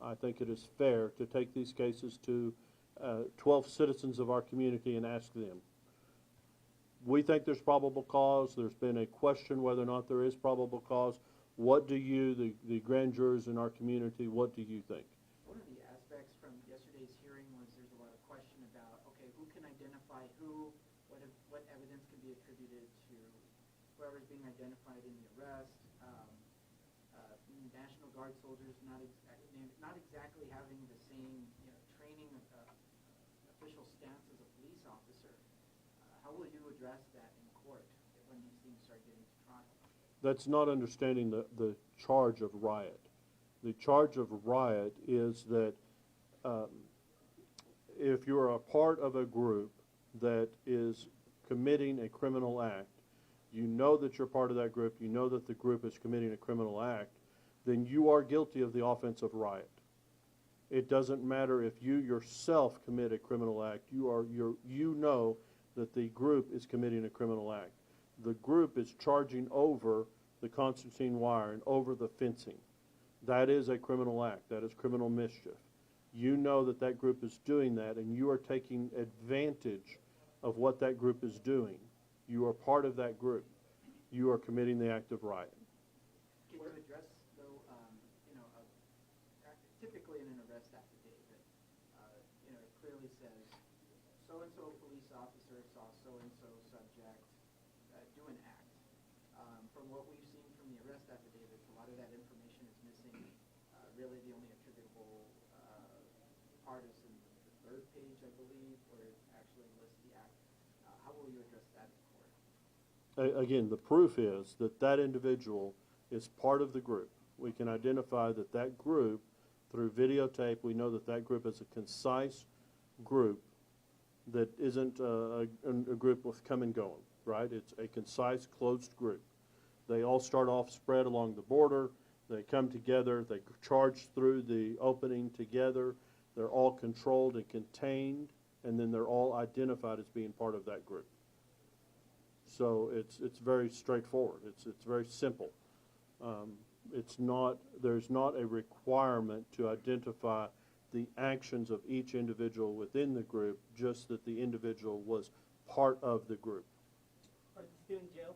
I think it is fair to take these cases to 12 citizens of our community and ask them. We think there's probable cause. There's been a question whether or not there is probable cause. What do you, the grand jurors in our community, what do you think? One of the aspects from yesterday's hearing was there's a lot of question about, okay, who can identify who, what evidence can be attributed to whoever's being identified in the arrest. National Guard soldiers not exactly having the same training official stance as a police officer. How will you address that in court when these things start getting to trial? That's not understanding the charge of riot. The charge of riot is that if you're a part of a group that is committing a criminal act, you know that you're part of that group, you know that the group is committing a criminal act, then you are guilty of the offense of riot. It doesn't matter if you yourself commit a criminal act, you know that the group is committing a criminal act. The group is charging over the concertina wire and over the fencing. That is a criminal act. That is criminal mischief. You know that that group is doing that, and you are taking advantage of what that group is doing. You are part of that group. You are committing the act of riot. Can you address, though, typically in an arrest affidavit, it clearly says so-and-so police officer saw so-and-so subject do an act. From what we've seen from the arrest affidavits, a lot of that information is missing. Really, the only attributable part is in the third page, I believe, where it actually lists the act. How will you address that in court? Again, the proof is that that individual is part of the group. We can identify that that group, through videotape, we know that that group is a concise group that isn't a group with come and going, right? It's a concise, closed group. They all start off spread along the border. They come together. They charge through the opening together. They're all controlled and contained, and then they're all identified as being part of that group. So it's very straightforward. It's very simple. There's not a requirement to identify the actions of each individual within the group, just that the individual was part of the group. Are they still in jail?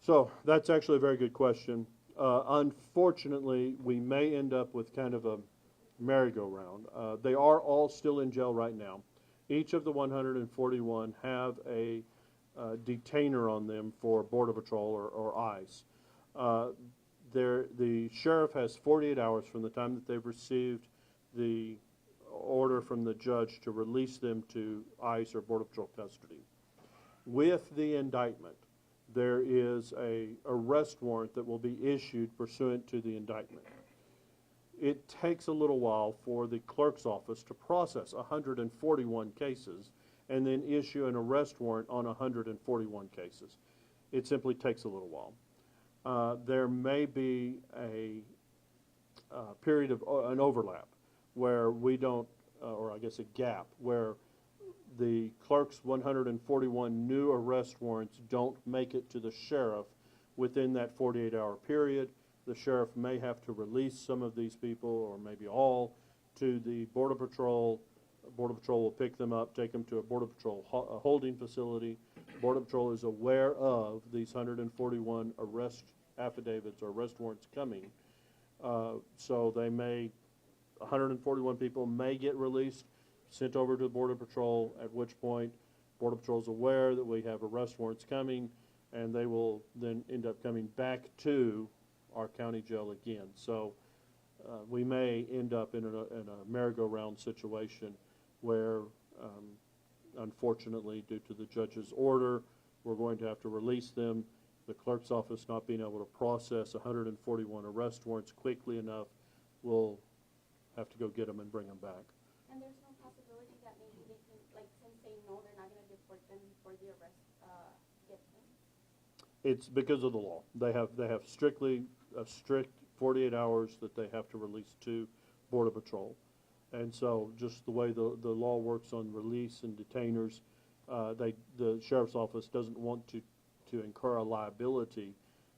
So that's actually a very good question. Unfortunately, we may end up with kind of a merry-go-round. They are all still in jail right now. Each of the 141 have a detainer on them for Border Patrol or ICE. The sheriff has 48 hours from the time that they've received the order from the judge to release them to ICE or Border Patrol custody. With the indictment, there is an arrest warrant that will be issued pursuant to the indictment. It takes a little while for the clerk's office to process 141 cases and then issue an arrest warrant on 141 cases. It simply takes a little while. There may be a period of an overlap where we don't, or I guess a gap, where the clerk's 141 new arrest warrants don't make it to the sheriff within that 48-hour period. The sheriff may have to release some of these people, or maybe all, to the Border Patrol. Border Patrol will pick them up, take them to a Border Patrol holding facility. Border Patrol is aware of these 141 arrest affidavits or arrest warrants coming. So 141 people may get released, sent over to the Border Patrol, at which point Border Patrol is aware that we have arrest warrants coming, and they will then end up coming back to our county jail again. So we may end up in a merry-go-round situation where, unfortunately, due to the judge's order, we're going to have to release them. The clerk's office not being able to process 141 arrest warrants quickly enough, we'll have to go get them and bring them back. And there's no possibility that maybe they can, like, since they know they're not going to deport them before the arrest gets them? It's because of the law. They have strictly a strict 48 hours that they have to release to Border Patrol. And so just the way the law works on release and detainers, the sheriff's office doesn't want to incur a liability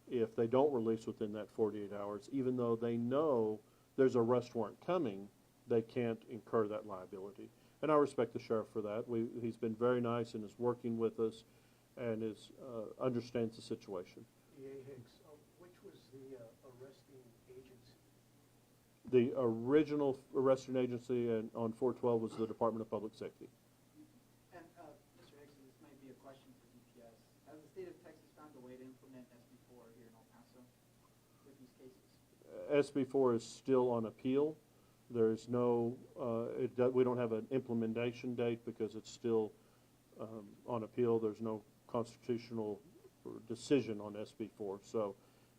if they don't release within that 48 hours, even though they know there's a arrest warrant coming, they can't incur that liability. And I respect the sheriff for that. He's been very nice and is working with us and understands the situation. D.A. Hicks, which was the arresting agency? The original arresting agency on 412 was the Department of Public Safety. And, Mr. Hicks, this might be a question for DPS. Has the state of Texas found a way to implement SB4 here in El Paso with these cases? SB4 is still on appeal. There's no, we don't have an implementation date because it's still on appeal. There's no constitutional decision on SB4, so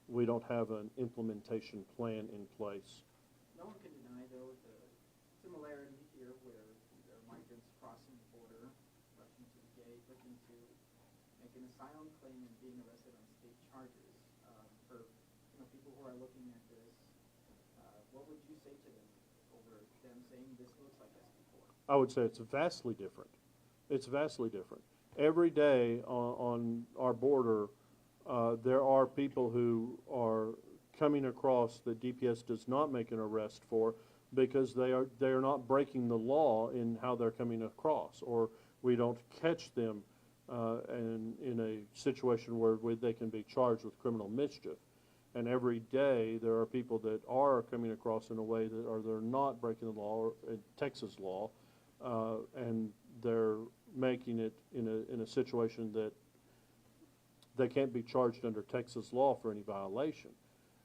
we don't have an implementation plan in place. No one can deny, though, the similarity here where there are migrants crossing the border, rushing to the gate, looking to make an asylum claim and being arrested on state charges. For people who are looking at this, what would you say to them over them saying this looks like SB4? I would say it's vastly different. It's vastly different. Every day on our border, there are people who are coming across that DPS does not make an arrest for because they are not breaking the law in how they're coming across, or we don't catch them in a situation where they can be charged with criminal mischief. And every day there are people that are coming across in a way that they're not breaking the law, or Texas law, and they're making it in a situation that they can't be charged under Texas law for any violation.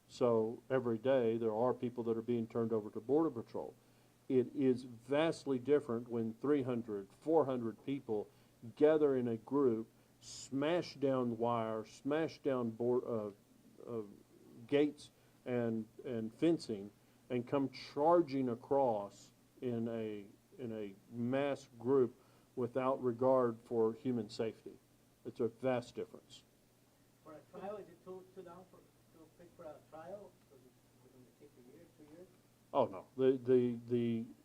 So every day there are people that are being turned over to Border Patrol. It is vastly different when 300, 400 people gather in a group, smash down wires, smash down gates and fencing, and come charging across in a mass group without regard for human safety. It's a vast difference. For a trial, is it too down to pick for a trial? Does it going to take a year, 2 years? Oh no,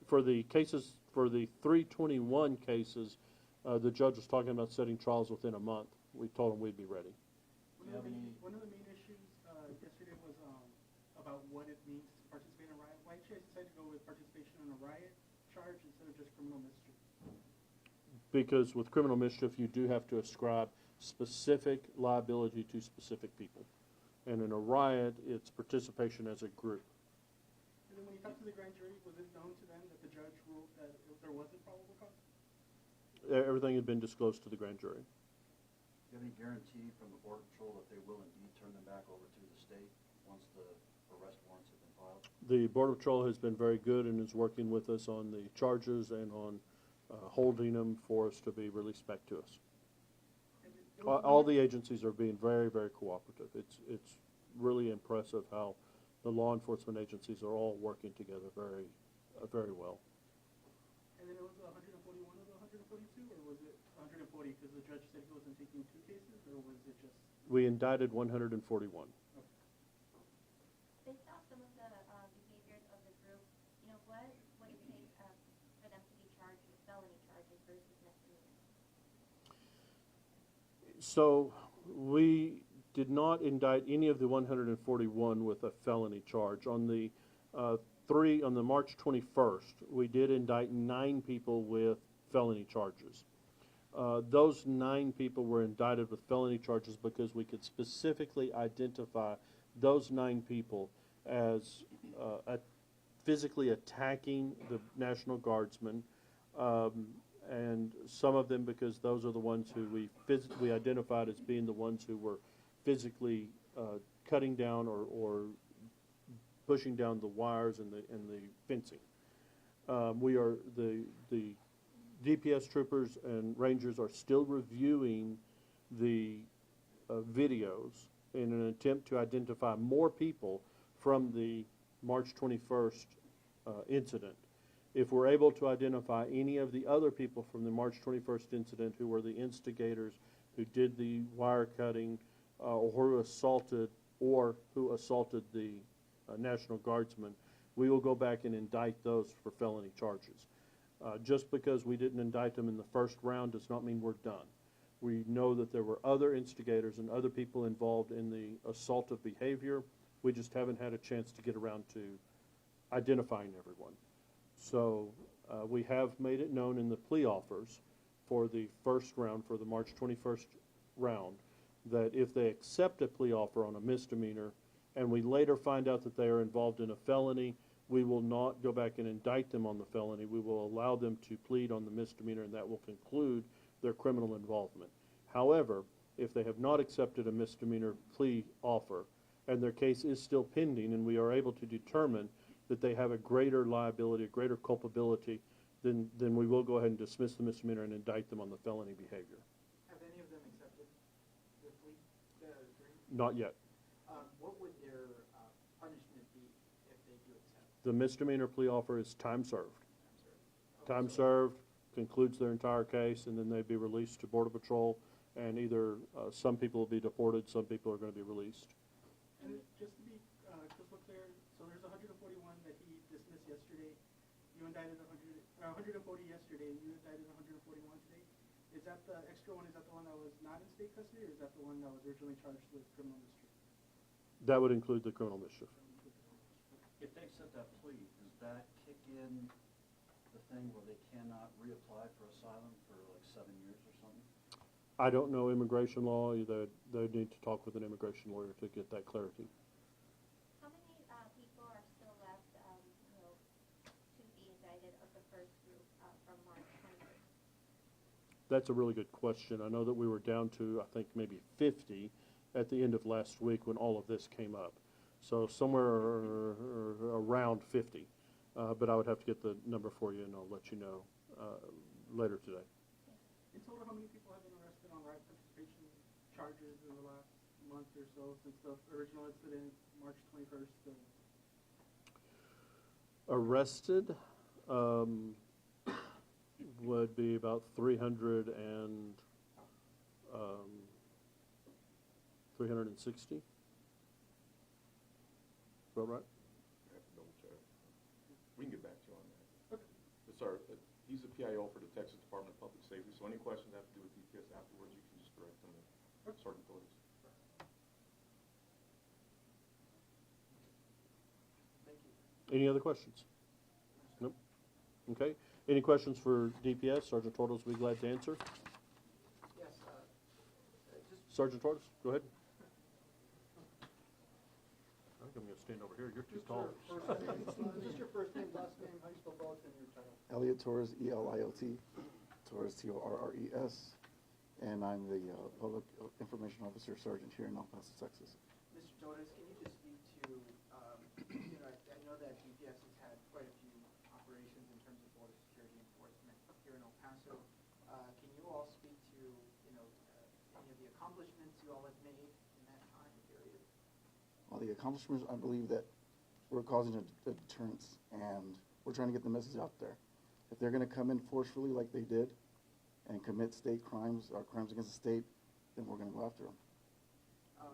for the cases, for the 321 cases, the judge was talking about setting trials within a month. We told him we'd be ready. One of the main issues yesterday was about what it means to participate in a riot. Why did you guys decide to go with participation in a riot charge instead of just criminal mischief? Because with criminal mischief, you do have to ascribe specific liability to specific people. And in a riot, it's participation as a group. And then when you talked to the grand jury, was it known to them that the judge ruled that there wasn't probable cause? Everything had been disclosed to the grand jury. Do you have any guarantee from the Border Patrol that they will indeed turn them back over to the state once the arrest warrants have been filed? The Border Patrol has been very good and is working with us on the charges and on holding them for us to be released back to us. All the agencies are being very, very cooperative. It's really impressive how the law enforcement agencies are all working together very, very well. And then it was 141 of the 142, or was it 140 because the judge said he wasn't taking 2 cases, or was it just? We indicted 141. Based off some of the behaviors of the group, what would it take for them to be charged with felony charges versus misdemeanor? So we did not indict any of the 141 with a felony charge. On the March 21st, we did indict 9 people with felony charges. Those 9 people were indicted with felony charges because we could specifically identify those 9 people as physically attacking the National Guardsmen, and some of them because those are the ones who we identified as being the ones who were physically cutting down or pushing down the wires and the fencing. We are the DPS troopers and rangers are still reviewing the videos in an attempt to identify more people from the March 21st incident. If we're able to identify any of the other people from the March 21st incident who were the instigators, who did the wire cutting, or who assaulted the National Guardsmen, we will go back and indict those for felony charges. Just because we didn't indict them in the first round does not mean we're done. We know that there were other instigators and other people involved in the assaultive behavior. We just haven't had a chance to get around to identifying everyone. So we have made it known in the plea offers for the first round, for the March 21st round, that if they accept a plea offer on a misdemeanor and we later find out that they are involved in a felony, we will not go back and indict them on the felony. We will allow them to plead on the misdemeanor, and that will conclude their criminal involvement. However, if they have not accepted a misdemeanor plea offer and their case is still pending and we are able to determine that they have a greater liability, a greater culpability, then we will go ahead and dismiss the misdemeanor and indict them on the felony behavior. Have any of them accepted the plea agreement? Not yet. What would their punishment be if they do accept? The misdemeanor plea offer is time served. Time So- served concludes their entire case, and then they'd be released to Border Patrol, and either some people will be deported, some people are going to be released. And just to be crystal clear, so there's 141 that he dismissed yesterday. You indicted 140 yesterday, and you indicted 141 today. Is that the extra one, is that the one that was not in state custody, or is that the one that was originally charged with criminal mischief? That would include the criminal mischief. If they accept that plea, does that kick in the thing where they cannot reapply for asylum for like 7 years or something? I don't know immigration law. They need to talk with an immigration lawyer to get that clarity. How many people are still left, to be indicted of the first group from March 21st? That's a really good question. I know that we were down to, I think, maybe 50 at the end of last week when all of this came up. So somewhere around 50. But I would have to get the number for you, and I'll let you know later today. In total, how many people have been arrested on riot participation charges in the last month or so since the original incident, March 21st? Arrested would be about 360. Is that right? I have to double check. We can get back to you on that. But sir, he's a PIO for the Texas Department of Public Safety, so any questions have to do with DPS afterwards, you can just direct them to Sergeant Torres. Thank you. Any other questions? Nope. Okay. Any questions for DPS? Sergeant Torres will be glad to answer. Yes, just Sergeant Torres, go ahead. I think I'm going to stand over here. You're too tall. Just your first name, last name, how you spell both, and your title. Elliot Torres, E-L-I-O-T, Torres, T-O-R-R-E-S, and I'm the Public Information Officer Sergeant here in El Paso, Texas. Mr. Torres, can you just speak to, I know that DPS has had quite a few operations in terms of border security enforcement here in El Paso. Can you all speak to, any of the accomplishments you all have made in that time period? Well, the accomplishments, I believe that we're causing a deterrence, and we're trying to get the message out there. If they're going to come in forcefully like they did and commit state crimes or crimes against the state, then we're going to go after them. I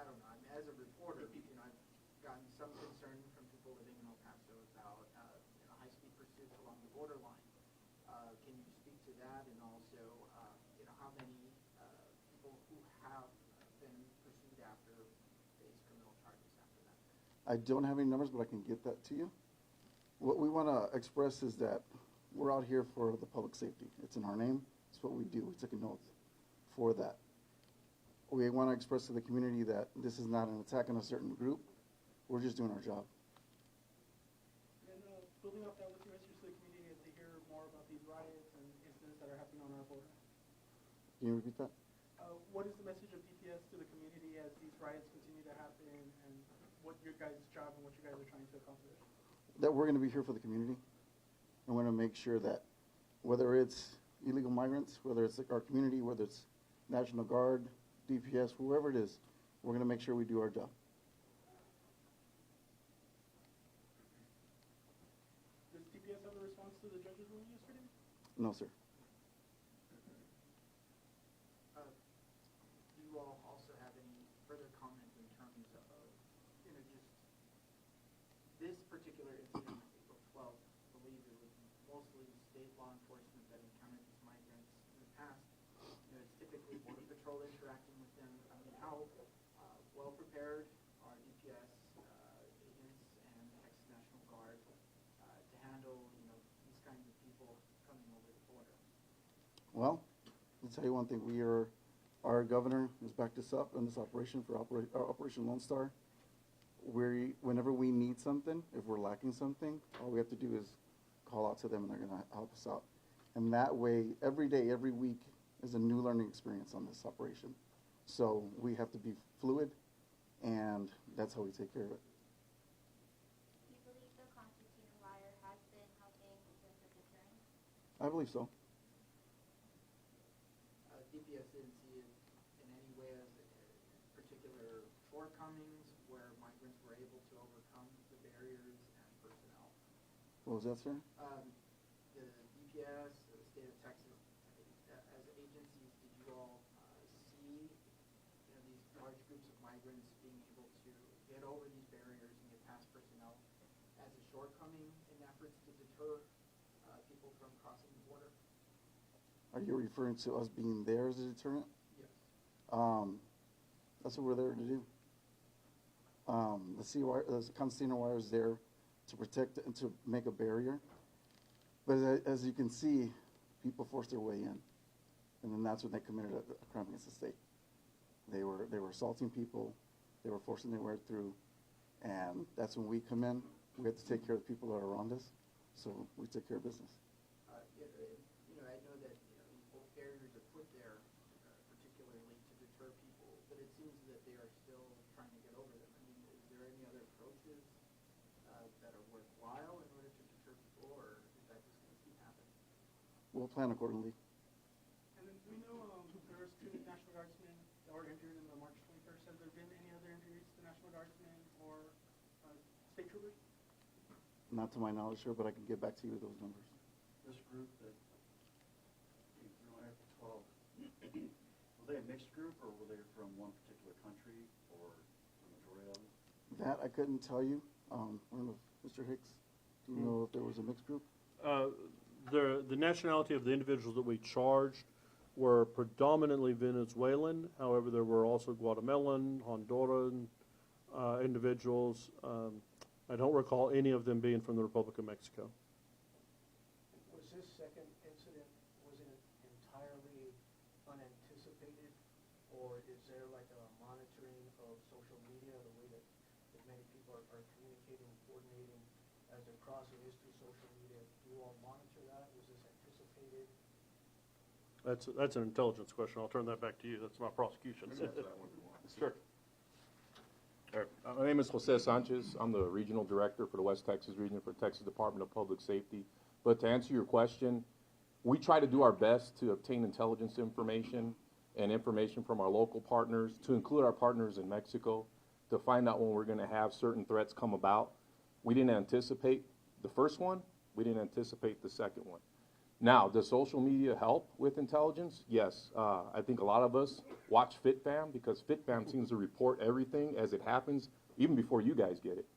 don't know. I mean, as a reporter, I've gotten some concern from people living in El Paso about high-speed pursuits along the borderline. Can you speak to that, and also, how many people who have been pursued after face criminal charges after that? I don't have any numbers, but I can get that to you. What we want to express is that we're out here for the public safety. It's in our name. It's what we do. We took an oath for that. We want to express to the community that this is not an attack on a certain group. We're just doing our job. And building off that, what's your message to the community as they hear more about these riots and incidents that are happening on our border? Can you repeat that? What is the message of DPS to the community as these riots continue to happen, and what your guys' job and what you guys are trying to accomplish? That we're going to be here for the community. And we're going to make sure that whether it's illegal migrants, whether it's our community, whether it's National Guard, DPS, whoever it is, we're going to make sure we do our job. Does DPS have a response to the judge's ruling yesterday? No, sir. Do you all also have any further comment in terms of, just this particular incident on April 12th? I believe it was mostly state law enforcement that encountered these migrants in the past. It's typically Border Patrol interacting with them. I mean, how well prepared are DPS agents Well, I'll tell you one thing, our governor has backed us up in this operation for Operation Lone Star. Whenever we need something, if we're lacking something, all we have to do is call out to them and they're gonna help us out. And that way, every day, every week is a new learning experience on this operation. So we have to be fluid, and that's how we take care of it. Do you believe the constitutional wire has been helping in terms of deterrence? I believe so. DPS didn't see it in any way as particular shortcomings where migrants were able to overcome the barriers and personnel. What was that, sir? The DPS, the state of Texas, as agencies, did you all see, these large groups of migrants being able to get over these barriers and get past personnel as a shortcoming in efforts to deter people from crossing the border? Are you referring to us being there as a deterrent? Yes. That's what we're there to do. The concertina wire is there to protect and to make a barrier. But as you can see, people forced their way in. And then that's when they committed a crime against the state. They were assaulting people, they were forcing their way through, and that's when we come in. We have to take care of the people that are around us, so we take care of business. I know that both barriers are put there particularly to deter people, but it seems that they are still trying to get over them. I mean, is there any other approaches that are worthwhile in order to deter people, or is that just going to keep happening? We'll plan accordingly. And then we know there was 2 National Guardsmen that were injured in the March 21st. Has there been any other injuries to National Guardsmen or state troopers? Not to my knowledge, sir, but I can get back to you with those numbers. This group that came through on April 12, were they a mixed group, or were they from one particular country, or the majority of them? That I couldn't tell you. I don't know, Mr. Hicks, do you know if there was a mixed group? The nationality of the individuals that we charged were predominantly Venezuelan. However, there were also Guatemalan, Honduran individuals. I don't recall any of them being from the Republic of Mexico. Was this second incident, was it entirely unanticipated, or is there like a monitoring of social media, the way that many people are communicating, coordinating as they're crossing is through social media? Do you all monitor that? Was this anticipated? That's an intelligence question. I'll turn that back to you. That's my prosecution. Sure. My name is Jose Sanchez. I'm the regional director for the West Texas region for Texas Department of Public Safety. But to answer your question, we try to do our best to obtain intelligence information and information from our local partners, to include our partners in Mexico, to find out when we're going to have certain threats come about. We didn't anticipate the first one. We didn't anticipate the second one. Now, does social media help with intelligence? Yes. I think a lot of us watch FitFam because FitFam seems to report everything as it happens, even before you guys get it.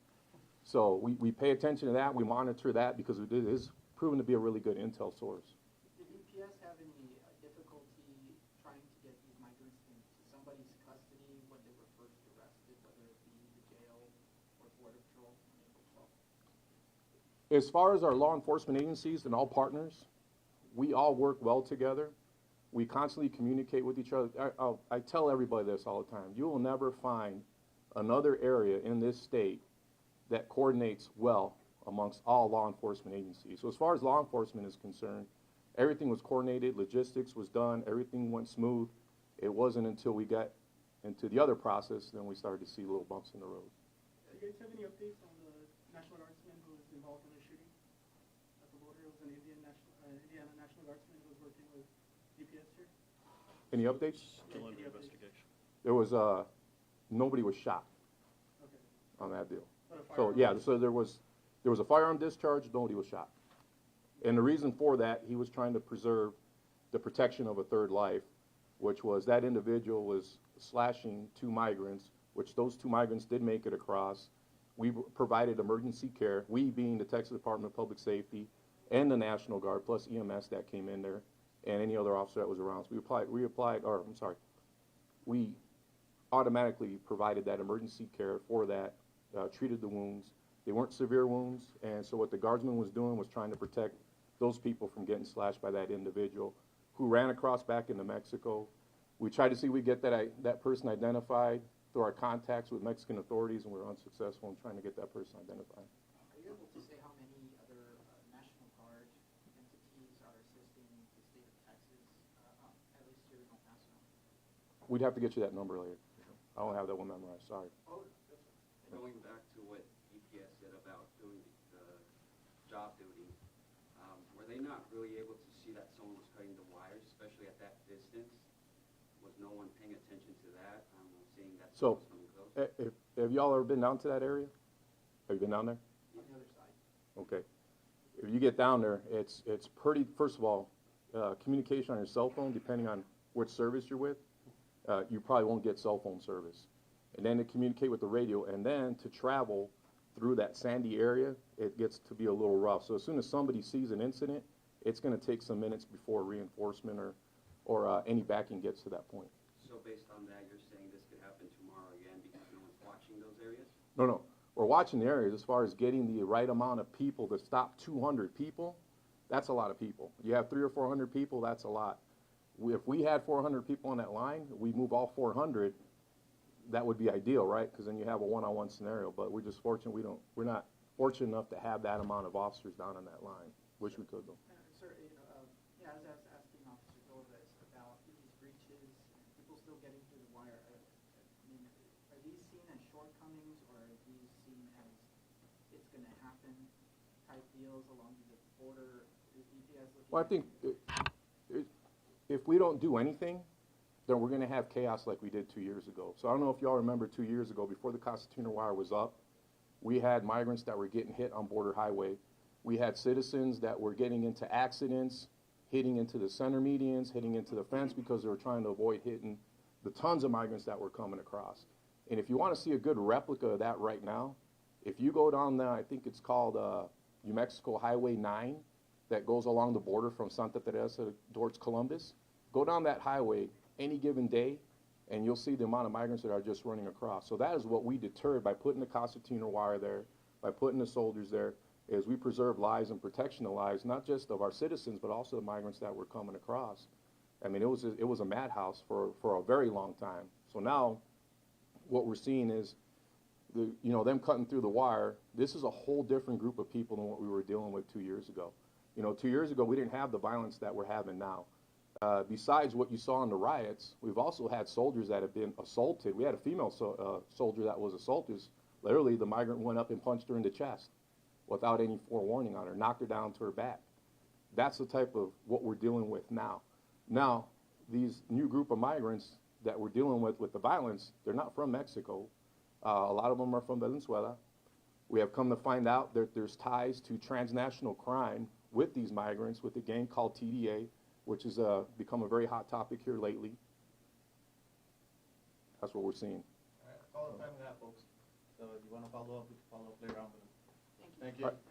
So we pay attention to that. We monitor that because it is proven to be a really good intel source. Did DPS have any difficulty trying to get these migrants into somebody's custody when they were first arrested, whether it be the jail or Border Patrol on April 12th? As far as our law enforcement agencies and all partners, we all work well together. We constantly communicate with each other. I tell everybody this all the time. You will never find another area in this state that coordinates well amongst all law enforcement agencies. So as far as law enforcement is concerned, everything was coordinated, logistics was done, everything went smooth. It wasn't until we got into the other process then we started to see little bumps in the road. Do you guys have any updates on the National Guardsman who was involved in the shooting at the border? It was an Indiana National Guardsman who was working with DPS here. Any updates? Still under investigation. There was, nobody was shot Okay. on that deal. But a So, firearm yeah, was- so there was a firearm discharge, nobody was shot. And the reason for that, he was trying to preserve the protection of a third life, which was that individual was slashing 2 migrants, which those 2 migrants did make it across. We provided emergency care, we being the Texas Department of Public Safety and the National Guard, plus EMS that came in there, and any other officer that was around. So we automatically provided that emergency care for that, treated the wounds. They weren't severe wounds, and so what the guardsman was doing was trying to protect those people from getting slashed by that individual, who ran across back into Mexico. We tried to see if we get that person identified through our contacts with Mexican authorities, and we were unsuccessful in trying to get that person identified. Are you able to say how many other National Guard entities are assisting the state of Texas, at least here in El Paso? We'd have to get you that number later. I don't have that one memorized, sorry. Oh, Going back to what EPS said about doing the job duty, were they not really able to see that someone was cutting the wires, especially at that distance? Was no one paying attention to that? Seeing that So, someone was coming close? have y'all ever been down to that area? Have you been down there? on the other side. Okay. If you get down there, it's pretty, first of all, communication on your cell phone, depending on which service you're with, you probably won't get cell phone service. And then to communicate with the radio, and then to travel through that sandy area, it gets to be a little rough. So as soon as somebody sees an incident, it's going to take some minutes before reinforcement or any backing gets to that point. So based on that, you're saying this could happen tomorrow again because no one's watching those areas? No. We're watching the areas as far as getting the right amount of people to stop 200 people. That's a lot of people. You have 300 or 400 people, that's a lot. If we had 400 people on that line, we move all 400, that would be ideal, right? Because then you have a one-on-one scenario. But we're just fortunate we're not fortunate enough to have that amount of officers down on that line. Wish we could, though. Sir, I was asking Officer Dolores about these breaches and people still getting through the wire. I mean, are these seen as shortcomings, or are these seen as it's going to happen type deals along the border? Is EPS looking Well, I think if we don't do anything, then we're going to have chaos like we did 2 years ago. So I don't know if y'all remember 2 years ago, before the Concertina wire was up, we had migrants that were getting hit on Border Highway. We had citizens that were getting into accidents, hitting into the center medians, hitting into the fence because they were trying to avoid hitting the tons of migrants that were coming across. And if you want to see a good replica of that right now, if you go down there, I think it's called New Mexico Highway 9, that goes along the border from Santa Teresa towards Columbus, go down that highway any given day, and you'll see the amount of migrants that are just running across. So that is what we deterred by putting the concertina wire there, by putting the soldiers there, is we preserve lives and protection of lives, not just of our citizens, but also the migrants that were coming across. I mean, it was a madhouse for a very long time. So now what we're seeing is them cutting through the wire. This is a whole different group of people than what we were dealing with 2 years ago. 2 years ago, we didn't have the violence that we're having now. Besides what you saw in the riots, we've also had soldiers that have been assaulted. We had a female soldier that was assaulted. Literally, the migrant went up and punched her in the chest without any forewarning on her, knocked her down to her back. That's the type of what we're dealing with now. Now, these new group of migrants that we're dealing with the violence, they're not from Mexico. A lot of them are from Venezuela. We have come to find out that there's ties to transnational crime with these migrants, with a gang called TDA, which has become a very hot topic here lately. That's what we're seeing. All right, that's all the time we have, folks. So if you want to follow up, we can follow up later on with them. Thank you. All right.